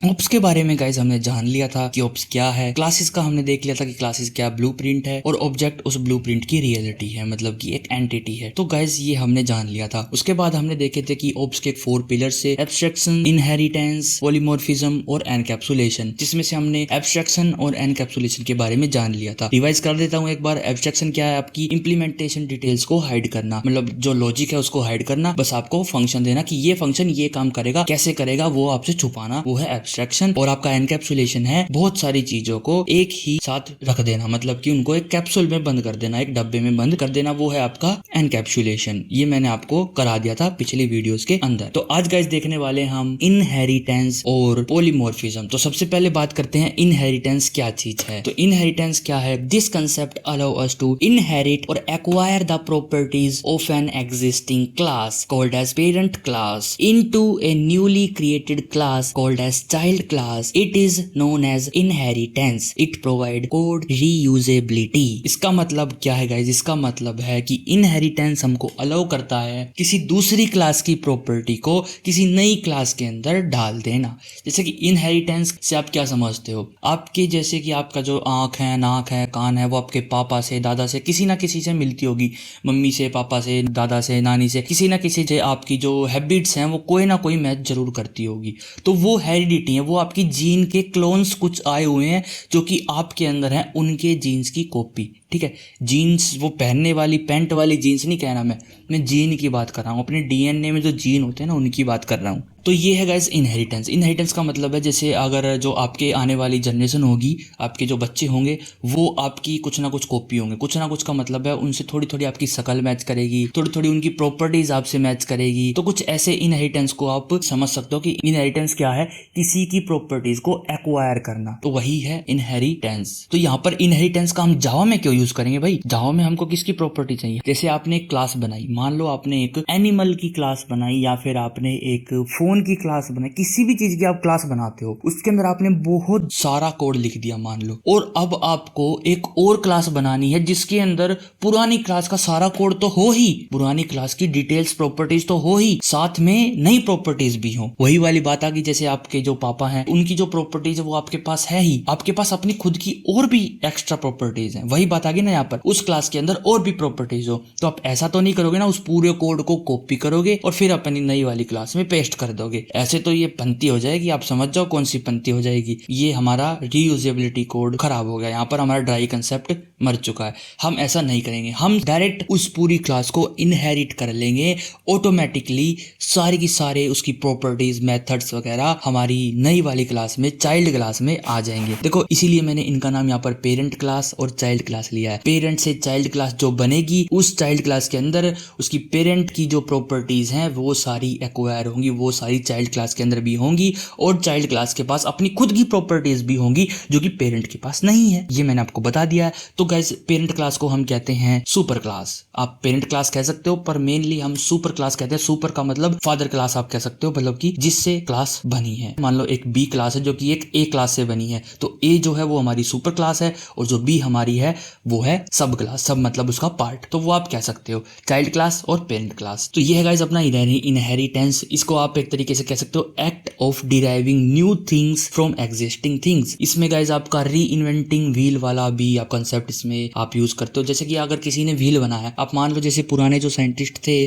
Oops के बारे में गाइज हमने जान लिया था कि ओप्स क्या है, क्लासेस का हमने देख लिया था कि क्लासेस क्या ब्लूप्रिंट है और ऑब्जेक्ट उस ब्लूप्रिंट की रियलिटी है, मतलब कि एक एंटिटी है। तो गाइज ये हमने जान लिया था। उसके बाद हमने देखे थे कि ओप्स के 4 पिलर से एब्स्ट्रैक्शन, इनहेरिटेंस, पॉलीमॉर्फिज्म और एनकैप्सुलेशन, जिसमें से हमने एब्स्ट्रैक्शन और एनकैप्सुलेशन के बारे में जान लिया था। रिवाइज कर देता हूँ एक बार। एब्स्ट्रैक्शन क्या है? आपकी इंप्लीमेंटेशन डिटेल्स को हाइड करना, मतलब जो लॉजिक है उसको हाइड करना, बस आपको फंक्शन देना कि ये फंक्शन ये काम करेगा, कैसे करेगा वो आपसे छुपाना, वो है एब्स्ट्रैक्शन। और आपका एनकैप्सुलेशन है बहुत सारी चीजों को एक ही साथ रख देना, मतलब कि उनको एक कैप्सूल में बंद कर देना, एक डब्बे में बंद कर देना, वो है आपका एनकैप्सुलेशन। ये मैंने आपको करा दिया था पिछली वीडियोस के अंदर। तो आज गाइस देखने वाले हम इनहेरिटेंस और पॉलीमॉर्फिज्म। तो सबसे पहले बात करते हैं इनहेरिटेंस क्या चीज है। तो इनहेरिटेंस क्या है? This concept allow us to inherit और acquire the properties of an existing class called as parent class into a newly created class called as child class. It is known as inheritance. It provide code reusability. इसका मतलब क्या है guys? इसका मतलब है कि inheritance हमको allow करता है किसी दूसरी क्लास की प्रॉपर्टी को किसी नई क्लास के अंदर डाल देना। जैसे कि इनहेरिटेंस से आप क्या समझते हो? आपके जैसे कि आपका जो आंख है, नाक है, कान है, वो आपके पापा से, दादा से, किसी ना किसी से मिलती होगी। मम्मी से, पापा से, दादा से, नानी से, किसी ना किसी से आपकी जो हैबिट्स हैं वो कोई ना कोई मैच जरूर करती होगी। तो वो हेरिडिटी है, वो आपकी जीन के क्लोन्स कुछ आए हुए हैं जो कि आपके अंदर हैं, उनके जीन्स की कॉपी। ठीक है, जीन्स वो पहनने वाली पैंट वाली जीन्स नहीं कहना मैं जीन की बात कर रहा हूँ। अपने डीएनए में जो जीन होते हैं ना, उनकी बात कर रहा हूँ। तो ये है गाइस इनहेरिटेंस। इनहेरिटेंस का मतलब है जैसे अगर जो आपके आने वाली जनरेशन होगी, आपके जो बच्चे होंगे, वो आपकी कुछ ना कुछ कॉपी होंगे। कुछ ना कुछ का मतलब है उनसे थोड़ी थोड़ी आपकी शक्ल मैच करेगी, थोड़ी थोड़ी उनकी प्रॉपर्टीज आपसे मैच करेगी। तो कुछ ऐसे इनहेरिटेंस को आप समझ सकते हो कि इनहेरिटेंस क्या है? किसी की प्रॉपर्टीज को एक्वायर करना, तो वही है इनहेरिटेंस। तो यहाँ पर इनहेरिटेंस का हम जावा में क्यों यूज करेंगे भाई? जावा में हमको किसकी प्रॉपर्टी चाहिए? जैसे आपने एक क्लास बनाई, मान लो आपने एक एनिमल की क्लास बनाई या फिर आपने एक फोन की क्लास बनाई, किसी भी चीज की आप क्लास बनाते हो, उसके अंदर आपने बहुत सारा कोड लिख दिया मान लो, और अब आपको एक और क्लास बनानी है जिसके अंदर पुरानी क्लास का सारा कोड तो हो ही, पुरानी क्लास की डिटेल्स प्रॉपर्टीज तो हो ही, साथ में नई प्रॉपर्टीज भी हो। वही वाली बात आ गई, जैसे आपके जो पापा हैं उनकी जो प्रॉपर्टीज है वो आपके पास है ही, आपके पास अपनी खुद की और भी एक्स्ट्रा प्रॉपर्टीज हैं। वही बात आ गई ना यहाँ पर, उस क्लास के अंदर और भी प्रॉपर्टीज हो, तो आप ऐसा तो नहीं करोगे ना उस पूरे कोड को कॉपी करोगे और फिर अपनी नई वाली क्लास में पेस्ट कर दोगे। ऐसे तो ये पंक्ति हो जाएगी, आप समझ जाओ कौन सी पंक्ति हो जाएगी। ये हमारा रीयूजेबिलिटी कोड खराब हो गया, यहाँ पर हमारा ड्राई कंसेप्ट मर चुका है। हम ऐसा नहीं करेंगे, हम डायरेक्ट उस पूरी क्लास को इनहेरिट कर लेंगे ऑटोमेटिकली, सारी की सारे उसकी प्रॉपर्टीज, मेथड्स वगैरह हमारी नई वाली क्लास में, चाइल्ड क्लास में आ जाएंगे। देखो इसीलिए मैंने इनका नाम यहाँ पर पेरेंट क्लास और चाइल्ड क्लास लिया है। पेरेंट से चाइल्ड क्लास जो बनेगी, उस चाइल्ड क्लास के अंदर उसकी पेरेंट की जो प्रॉपर्टीज हैं वो सारी एक्वायर होंगी, वो सारी चाइल्ड क्लास के अंदर भी होंगी, और चाइल्ड क्लास के पास अपनी खुद की प्रॉपर्टीज भी होंगी जो कि पेरेंट के पास नहीं है। ये मैंने आपको बता दिया है। तो गाइस पेरेंट क्लास को हम कहते हैं सुपर क्लास। आप पेरेंट क्लास कह सकते हो, पर मेनली हम सुपर क्लास कहते हैं। सुपर का मतलब फादर क्लास आप कह सकते हो, मतलब कि जिससे क्लास बनी है। मान लो एक बी क्लास है जो कि एक ए क्लास से बनी है, तो ए जो है वो हमारी सुपर क्लास है और जो बी हमारी है वो है सब क्लास। सब मतलब उसका पार्ट, तो वो आप कह सकते हो चाइल्ड क्लास और पेरेंट क्लास। तो ये है गाइस अपना इनहेरिटेंस। इसको आप एक तरीके से कह सकते हो act of deriving new things from existing things. इसमें गाइस आपका री इन्वेंटिंग व्हील वाला भी आप कंसेप्ट इसमें आप यूज करते हो। जैसे कि अगर किसी ने व्हील बनाया, आप मान लो जैसे पुराने जो साइंटिस्ट थे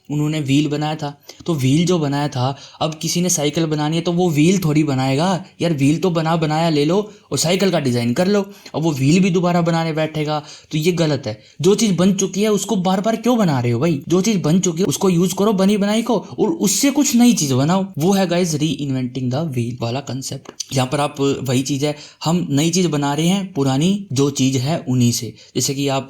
उन्होंने व्हील बनाया था, तो व्हील जो बनाया था, अब किसी ने साइकिल बनानी है तो वो व्हील थोड़ी बनाएगा यार, व्हील तो बनाया ले लो और साइकिल का डिजाइन कर लो, अब वो व्हील भी दोबारा बनाने बैठेगा, तो ये गलत है। जो चीज बन चुकी है उसको बार बार क्यों बना रहे हो भाई? जो चीज बन चुकी है उसको यूज करो, बनी बनाई को, और उससे कुछ नई चीज बनाओ। वो है गाइस री इन्वेंटिंग द व्हील वाला कंसेप्ट। यहाँ पर आप वही चीज है, हम नई चीज बना रहे हैं पुरानी जो चीज है उन्हीं से। जैसे कि आप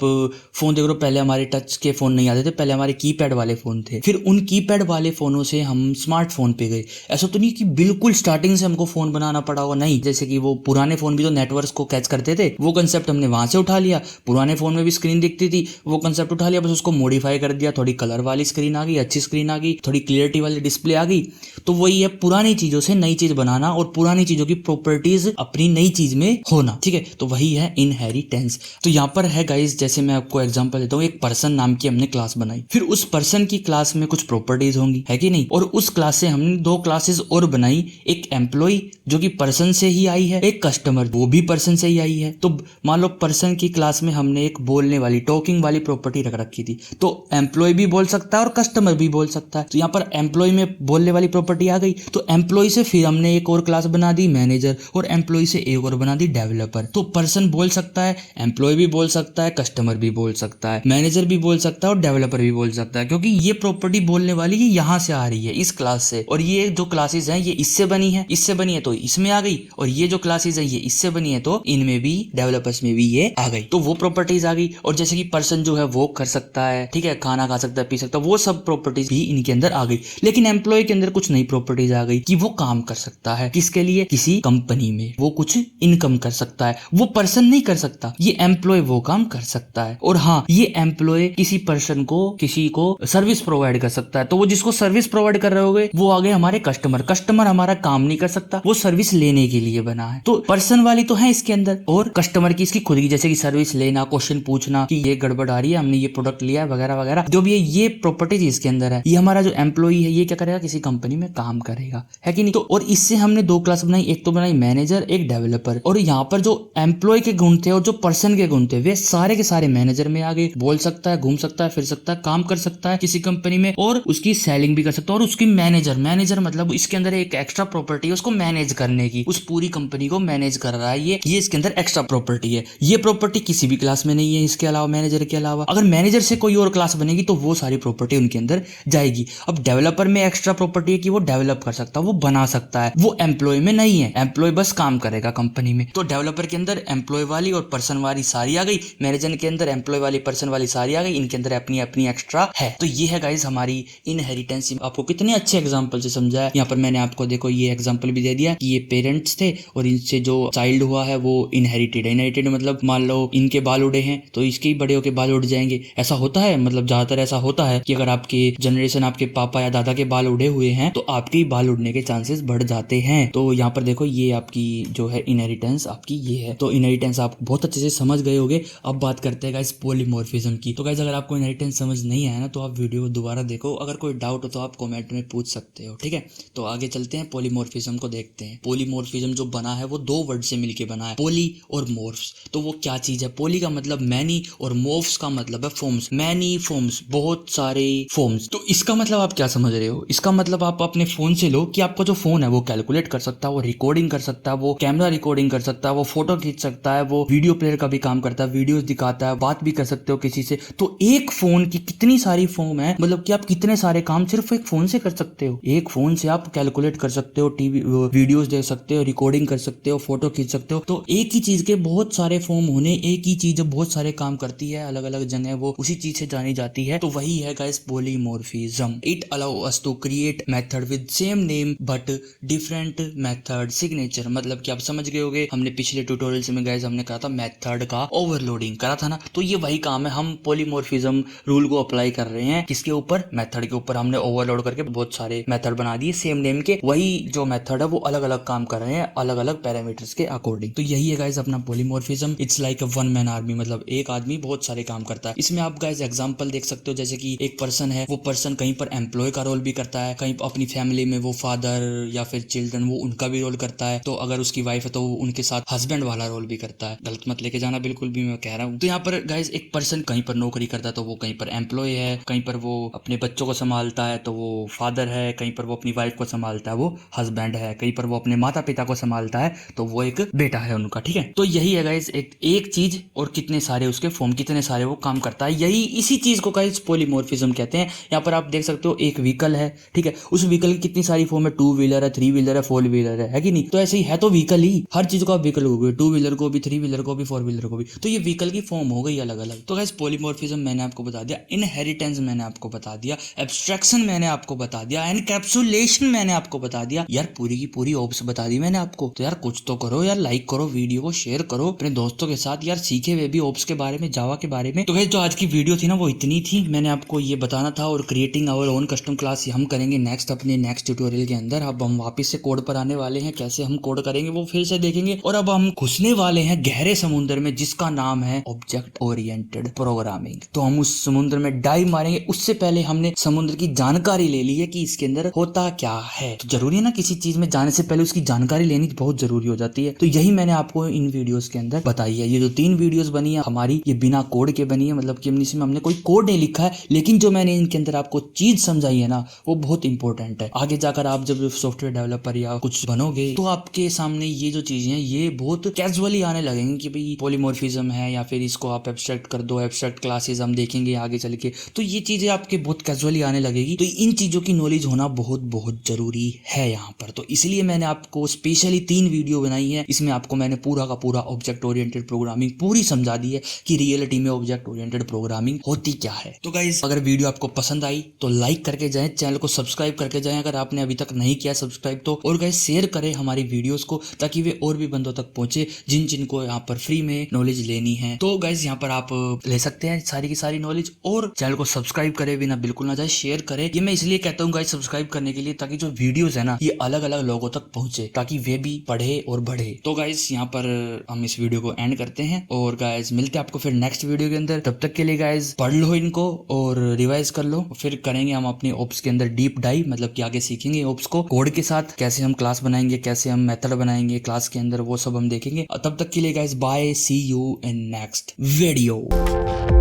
फोन देख रहे हो, पहले हमारे टच के फोन नहीं आते थे, पहले हमारे कीपैड वाले फोन थे, फिर उन कीपैड वाले फोनों से हम स्मार्टफोन पे गए। ऐसा तो नहीं कि बिल्कुल स्टार्टिंग से हमको फोन बनाना पड़ा होगा, नहीं। जैसे कि वो पुराने फोन भी तो नेटवर्क को कैच करते थे, वो कंसेप्ट हमने वहां से उठा लिया। पुराने फोन में भी स्क्रीन दिखती थी, वो कंसेप्ट उठा लिया, बस उसको मॉडिफाई कर दिया, थोड़ी कलर वाली स्क्रीन आ गई, अच्छी स्क्रीन आ गई, थोड़ी क्लियरिटी वाली डिस्प्ले आ गई। तो वही है पुरानी चीजों से नई चीज बनाना और पुरानी चीजों की प्रॉपर्टीज अपनी नई चीज में होना। ठीक है, तो वही है इनहेरिटेंस। तो यहाँ पर है गाइस, जैसे मैं आपको एग्जांपल देता हूँ, एक पर्सन नाम की हमने क्लास बनाई, फिर उस पर्सन की क्लास क्लास में कुछ प्रॉपर्टीज होंगी, है कि नहीं। और उस क्लास से हमने दो क्लासेस और बनाई, एक एम्प्लॉय जो कि पर्सन से ही आई है, एक कस्टमर वो भी पर्सन से ही आई है। तो मान लो पर्सन की क्लास में हमने एक बोलने वाली टॉकिंग वाली प्रॉपर्टी रख रखी थी, तो एम्प्लॉय भी बोल सकता है और कस्टमर भी बोल सकता है। तो यहाँ पर एम्प्लॉय में बोलने वाली प्रॉपर्टी आ गई, तो एम्प्लॉय से फिर हमने एक और क्लास बना दी मैनेजर, और एम्प्लॉय से एक और बना दी डेवलपर। तो पर्सन बोल सकता है, एम्प्लॉय भी बोल सकता है, कस्टमर भी बोल सकता है, मैनेजर भी बोल सकता है और डेवलपर भी बोल सकता है, क्योंकि ये प्रॉपर्टी बोलने वाली ये यहाँ से आ रही है इस क्लास से। और ये जो क्लासेस हैं ये इससे बनी है, इससे बनी है तो इसमें आ गई, और ये जो क्लासेस है ये इससे बनी है तो इनमें भी, डेवलपर्स में भी ये आ गई। तो वो प्रॉपर्टीज आ गई। और जैसे कि पर्सन जो है वो कर सकता है, ठीक है, खाना खा सकता है, पी सकता है, वो सब प्रॉपर्टीज भी इनके अंदर आ गई। लेकिन एम्प्लॉय के अंदर कुछ नई प्रॉपर्टीज आ गई कि वो काम कर सकता है, किसके लिए, किसी कंपनी में, वो कुछ इनकम कर सकता है। वो पर्सन नहीं कर सकता, ये एम्प्लॉय वो काम कर सकता है। और हाँ, ये एम्प्लॉय किसी पर्सन को, किसी को सर्विस प्रोवाइड कर सकता है। तो वो जिसको सर्विस प्रोवाइड कर रहे होगे वो आ गए हमारे कस्टमर। कस्टमर हमारा काम नहीं कर सकता, वो सर्विस लेने के लिए बना है। तो पर्सन वाली तो है इसके अंदर, और कस्टमर की इसकी खुद की, जैसे कि सर्विस लेना, क्वेश्चन पूछना कि ये गड़बड़ आ रही है, हमने ये प्रोडक्ट लिया है, वगैरह वगैरह जो भी है, ये प्रॉपर्टीज इसके अंदर है। ये हमारा जो एम्प्लॉय है ये क्या करेगा, किसी कंपनी में काम करेगा, है कि नहीं। तो और इससे हमने दो क्लास बनाई, एक तो बनाई मैनेजर, एक डेवलपर। और यहाँ पर जो एम्प्लॉय के गुण थे और जो पर्सन के गुण थे वे सारे के सारे मैनेजर में आ गए। बोल सकता है, घूम सकता है, फिर सकता है, काम कर सकता है किसी कंपनी में, और उसकी सेलिंग भी कर सकता है। और उसकी मैनेजर मतलब इसके अंदर एक एक्स्ट्रा प्रॉपर्टी है उसको मैनेज करने की, उस पूरी कंपनी को मैनेज कर रहा है, ये इसके अंदर एक्स्ट्रा प्रॉपर्टी है। ये प्रॉपर्टी किसी भी क्लास में नहीं है इसके अलावा, मैनेजर के अलावा। अगर मैनेजर से कोई और क्लास बनेगी तो वो सारी प्रॉपर्टी उनके अंदर जाएगी। अब डेवलपर में एक्स्ट्रा प्रॉपर्टी है कि वो डेवलप कर सकता है, वो बना सकता है, वो एम्प्लॉय में नहीं है, एम्प्लॉय बस काम करेगा कंपनी में। तो डेवलपर के अंदर एम्प्लॉय वाली और पर्सन वाली सारी आ गई, मैनेजर के अंदर एम्प्लॉय वाली, पर्सन वाली सारी आ गई, इनके अंदर अपनी अपनी एक्स्ट्रा है। तो ये है गाइस हमारी इनहेरिटेंस। आपको कितने अच्छे एग्जांपल से समझाया। यहाँ पर मैंने आपको देखो ये एग्जांपल भी दे दिया कि ये पेरेंट्स थे और इनसे जो चाइल्ड हुआ है वो इनहेरिटेड है। इनहेरिटेड मतलब मान लो इनके बाल उड़े हैं तो इसके ही बड़े होके बाल उड़ जाएंगे, ऐसा होता है। मतलब ज्यादातर ऐसा होता है कि अगर आपके जनरेशन, आपके पापा या दादा के बाल उड़े हुए हैं तो आपके ही बाल उड़ने के चांसेस बढ़ जाते हैं। तो यहाँ पर देखो ये आपकी जो है इनहेरिटेंस आपकी ये है। तो इनहेरिटेंस आप बहुत अच्छे से समझ गए होगे। अब बात करते हैं गाइस पॉलीमॉर्फिज्म की। तो गाइस अगर आपको इनहेरिटेंस समझ नहीं आया ना तो आप वीडियो को दोबारा देखो, अगर कोई डाउट हो तो आप कमेंट में पूछ सकते हो, ठीक है। तो आगे चलते हैं, पॉलीमॉर्फिज्म को देखते हैं। पॉलीमॉर्फिज्म जो बना है वो दो वर्ड से मिलके बना है, पॉली और मॉर्फ्स। तो वो क्या चीज है, पॉली का मतलब मैनी और मॉर्फ्स का मतलब है फॉर्म्स, मैनी फॉर्म्स, बहुत सारे फॉर्म्स। तो इसका मतलब आप क्या समझ रहे हो, इसका मतलब आप अपने फोन से लो कि आपका जो फोन है वो कैलकुलेट कर सकता है, वो रिकॉर्डिंग कर सकता है, वो कैमरा रिकॉर्डिंग कर सकता है, वो फोटो खींच सकता है, वो वीडियो प्लेयर का भी काम करता है, वीडियोस दिखाता है, बात भी कर सकते हो किसी से। तो एक फोन की कितनी सारी फॉर्म है, मतलब कि आप कितने सारे काम सिर्फ एक फोन से कर सकते हो। एक फोन से आप कैलकुलेट कर सकते हो, टीवी वीडियोस देख सकते हो, रिकॉर्डिंग कर सकते हो, फोटो खींच सकते हो। तो एक ही चीज के बहुत सारे फॉर्म होने, एक ही चीज जब बहुत सारे काम करती है अलग अलग जगह, वो उसी चीज से जानी जाती है। तो वही है guys polymorphism. It allow us to create method with same name but different method signature. मतलब कि आप समझ गए होगे, हमने पिछले ट्यूटोरियल में गाइस हमने कहा था मेथड का ओवरलोडिंग करा था ना, तो ये वही काम है। हम पॉलीमॉर्फिज्म रूल को अप्लाई कर रहे हैं किसके ऊपर, मेथड के ऊपर। हमने ओवरलोड करके बहुत सारे मेथड बना दिए सेम नेम के, वही जो मेथड है वो अलग अलग काम कर रहे हैं अलग अलग पैरामीटर्स के अकॉर्डिंग। तो यही है गाइस अपना polymorphism. It's like a one man army, मतलब एक आदमी बहुत सारे काम करता है। इसमें आप गाइस एग्जांपल देख सकते हो, जैसे कि एक पर्सन है, वो पर्सन कहीं पर एम्प्लॉय का रोल भी करता है, कहीं अपनी फैमिली में वो फादर या फिर चिल्ड्रन वो उनका भी रोल करता है। तो अगर उसकी वाइफ है तो वो उनके साथ हस्बैंड वाला रोल भी करता है। गलत मत लेके जाना बिल्कुल भी, मैं कह रहा हूँ। तो यहाँ पर गाइस एक पर्सन कहीं पर नौकरी करता है तो वो कहीं पर एम्प्लॉय है, कहीं पर वो अपने बच्चों को संभालता है तो वो फादर है, कहीं पर वो अपनी वाइफ को संभालता है वो हस्बैंड है, कहीं पर वो अपने माता पिता को संभालता है तो वो एक बेटा है उनका, ठीक है। तो यही है गाइस एक चीज और कितने सारे उसके फॉर्म, कितने सारे वो काम करता है। यही इसी चीज को गाइस पॉलीमॉर्फिज्म कहते हैं। यहाँ पर आप देख सकते हो एक व्हीकल है, ठीक है, उस व्हीकल की कितनी सारी फॉर्म है, 2 व्हीलर है, 3 व्हीलर है, 4 व्हीलर है कि नहीं। तो ऐसे ही है, तो व्हीकल ही, हर चीज को आप व्हीकल हो गए, 2 व्हीलर को भी, 3 व्हीलर को भी, 4 व्हीलर को भी। तो ये व्हीकल की फॉर्म हो गई अलग अलग। तो गाइस पॉलीमॉर्फिज्म मैंने आपको बता दिया, इनहेरिटेंस मैंने आपको बता दिया, एब्स्ट्रैक्शन मैंने आपको बता दिया, एनकैप्सुलेशन मैंने आपको बता दिया। यार पूरी की पूरी ऑप्स बता दी मैंने आपको। तो यार कुछ तो करो यार, लाइक करो, वीडियो को शेयर करो अपने दोस्तों के साथ, यार सीखे वे भी ऑप्स के बारे में, जावा के बारे में। तो गाइस जो आज की वीडियो थी ना वो इतनी थी, मैंने आपको ये बताना था। और creating our own custom class हम करेंगे नेक्स्ट अपने नेक्स्ट ट्यूटोरियल के अंदर। अब हम वापस से कोड पर आने वाले हैं, कैसे हम कोड करेंगे वो फिर से देखेंगे। और अब हम घुसने वाले हैं गहरे समुद्र में जिसका नाम है ऑब्जेक्ट ओरिएंटेड प्रोग्रामिंग। तो हम उस समुद्र में डाइव मारेंगे। उससे पहले पहले हमने समुद्र की जानकारी ले ली है कि इसके अंदर होता क्या है। तो जरूरी है ना, किसी चीज में जाने से पहले उसकी जानकारी लेनी बहुत जरूरी हो जाती है। तो यही मैंने आपको इन वीडियोस के अंदर बताई है। ये जो 3 वीडियोस बनी है हमारी, ये बिना कोड के बनी है, मतलब कि इसमें हमने कोई कोड नहीं लिखा है, लेकिन जो मैंने इनके अंदर आपको चीज समझाई है ना, वो बहुत इंपॉर्टेंट है। आगे जाकर आप जब सॉफ्टवेयर डेवलपर या कुछ बनोगे तो आपके सामने ये जो चीजें हैं ये बहुत कैजुअली आने लगेंगी कि भाई पॉलीमॉर्फिज्म है, या फिर इसको आप एब्स्ट्रैक्ट कर दो, एब्स्ट्रैक्ट क्लासेस हम देखेंगे आगे चल के। तो ये चीजें आपके बहुत कैजुअली आने लगेगी। तो इन चीजों की नॉलेज होना बहुत बहुत जरूरी है यहाँ पर। तो इसलिए मैंने आपको स्पेशली 3 वीडियो बनाई है। इसमें आपको मैंने पूरा का पूरा ऑब्जेक्ट ओरिएंटेड प्रोग्रामिंग पूरी समझा दी है कि रियलिटी में ऑब्जेक्ट ओरिएंटेड प्रोग्रामिंग होती क्या है। तो गाइस, अगर वीडियो आपको पसंद आई तो लाइक करके जाएं, चैनल को सब्सक्राइब करके जाएं अगर आपने अभी तक नहीं किया सब्सक्राइब तो। और गाइस, शेयर करें हमारी वीडियोस को ताकि वे और भी बंदों तक पहुंचे जिनको यहाँ पर फ्री में नॉलेज लेनी है। तो गाइस, यहाँ पर आप ले सकते हैं सारी की सारी नॉलेज। और चैनल को सब्सक्राइब करे बिना बिल्कुल ना जाए, शेयर करें। ये मैं इसलिए कहता हूँ गाइस सब्सक्राइब करने के लिए, ताकि जो वीडियोस है ना ये अलग अलग लोगों तक पहुंचे, ताकि वे भी पढ़े और बढ़े। तो गाइस, यहाँ पर हम इस वीडियो को एंड करते हैं और गाइस मिलते हैं आपको फिर नेक्स्ट वीडियो के अंदर। तब तक के लिए गाइस पढ़ लो इनको और रिवाइज कर लो, फिर करेंगे हम अपने ओप्स के अंदर डीप डाइव, मतलब कि आगे सीखेंगे ओप्स को कोड के साथ, कैसे हम क्लास बनाएंगे, कैसे हम मेथड बनाएंगे क्लास के अंदर, वो सब हम देखेंगे। तब तक के लिए guys bye, see you in next video.